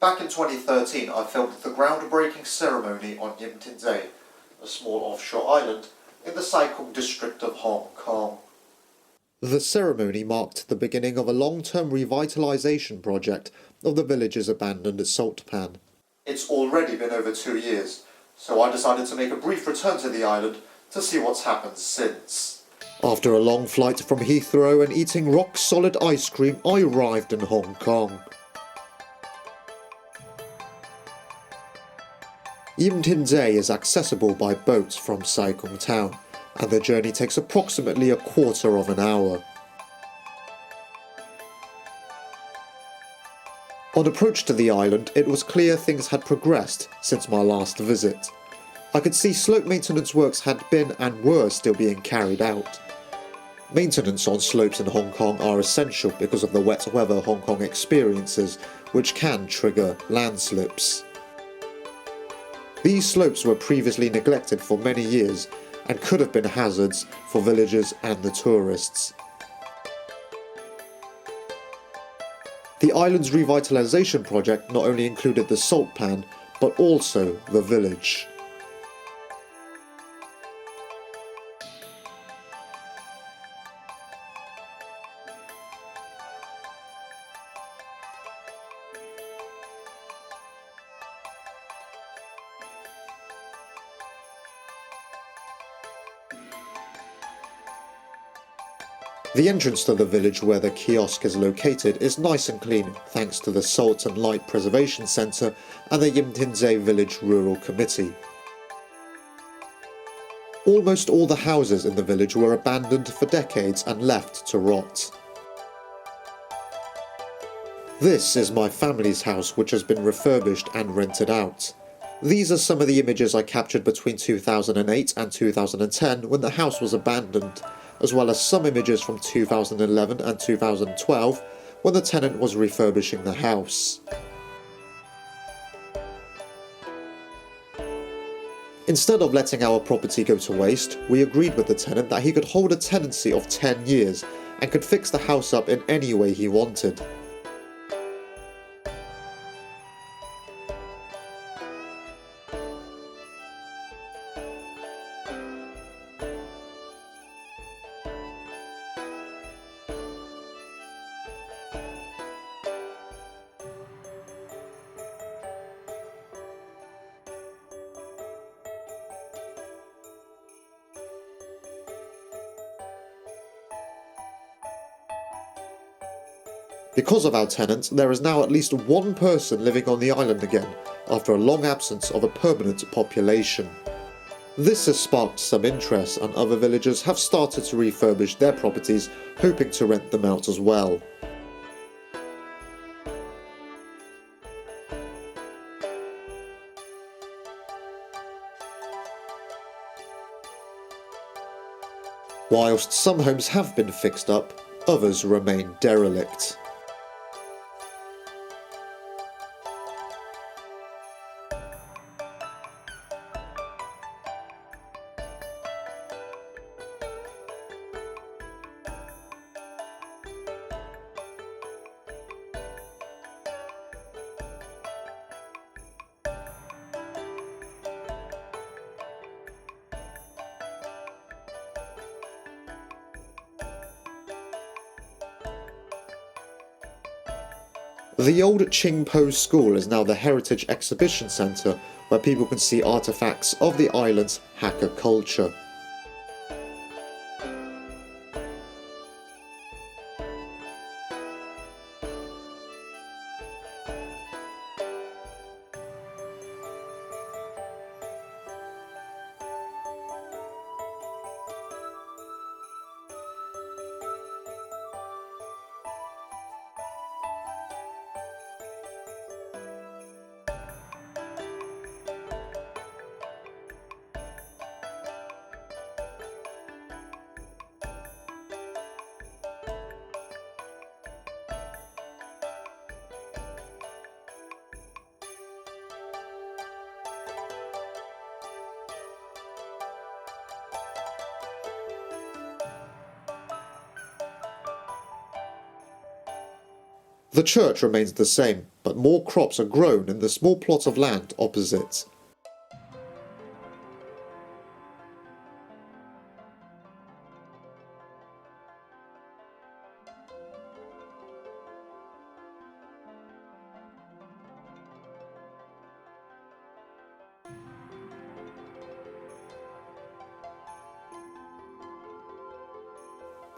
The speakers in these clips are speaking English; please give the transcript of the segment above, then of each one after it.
Back in 2013, I filmed the groundbreaking ceremony on Yim Tin Tsai, a small offshore island in the Sai Kung district of Hong Kong. The ceremony marked the beginning of a long-term revitalisation project of the village's abandoned salt pan. It's already been over 2 years, so I decided to make a brief return to the island to see what's happened since. After a long flight from Heathrow and eating rock-solid ice cream, I arrived in Hong Kong. Yim Tin Tsai is accessible by boat from Sai Kung town, and the journey takes approximately a quarter of an hour. On approach to the island, it was clear things had progressed since my last visit. I could see slope maintenance works had been and were still being carried out. Maintenance on slopes in Hong Kong are essential because of the wet weather Hong Kong experiences, which can trigger landslips. These slopes were previously neglected for many years and could have been hazards for villagers and the tourists. The island's revitalisation project not only included the salt pan, but also the village. The entrance to the village where the kiosk is located is nice and clean thanks to the Salt and Light Preservation Centre and the Yim Tin Tsai Village Rural Committee. Almost all the houses in the village were abandoned for decades and left to rot. This is my family's house, which has been refurbished and rented out. These are some of the images I captured between 2008 and 2010 when the house was abandoned, as well as some images from 2011 and 2012 when the tenant was refurbishing the house. Instead of letting our property go to waste, we agreed with the tenant that he could hold a tenancy of 10 years and could fix the house up in any way he wanted. Because of our tenant, there is now at least one person living on the island again, after a long absence of a permanent population. This has sparked some interest, and other villagers have started to refurbish their properties, hoping to rent them out as well. Whilst some homes have been fixed up, others remain derelict. The old Ching Po School is now the Heritage Exhibition Centre, where people can see artefacts of the island's Hakka culture. The church remains the same, but more crops are grown in the small plot of land opposite.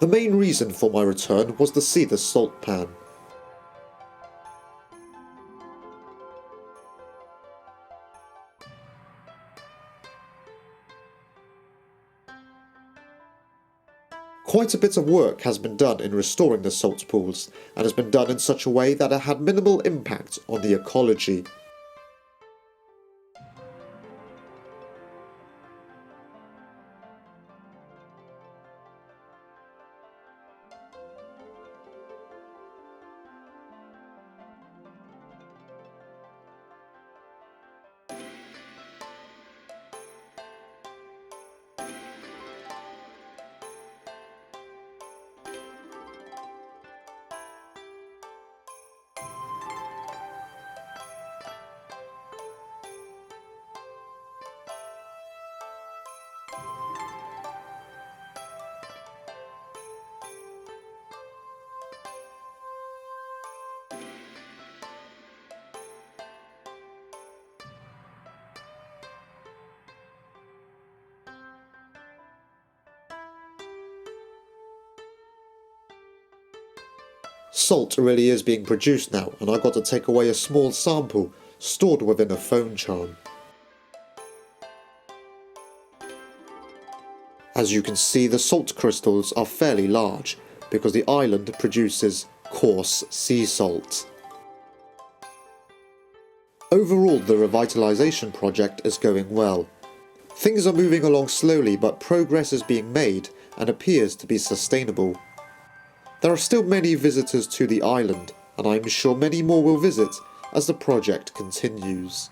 The main reason for my return was to see the salt pan. Quite a bit of work has been done in restoring the salt pools, and has been done in such a way that it had minimal impact on the ecology. Salt really is being produced now, and I got to take away a small sample stored within a foam charm. As you can see, the salt crystals are fairly large because the island produces coarse sea salt. Overall, the revitalisation project is going well. Things are moving along slowly, but progress is being made and appears to be sustainable. There are still many visitors to the island, and I'm sure many more will visit as the project continues.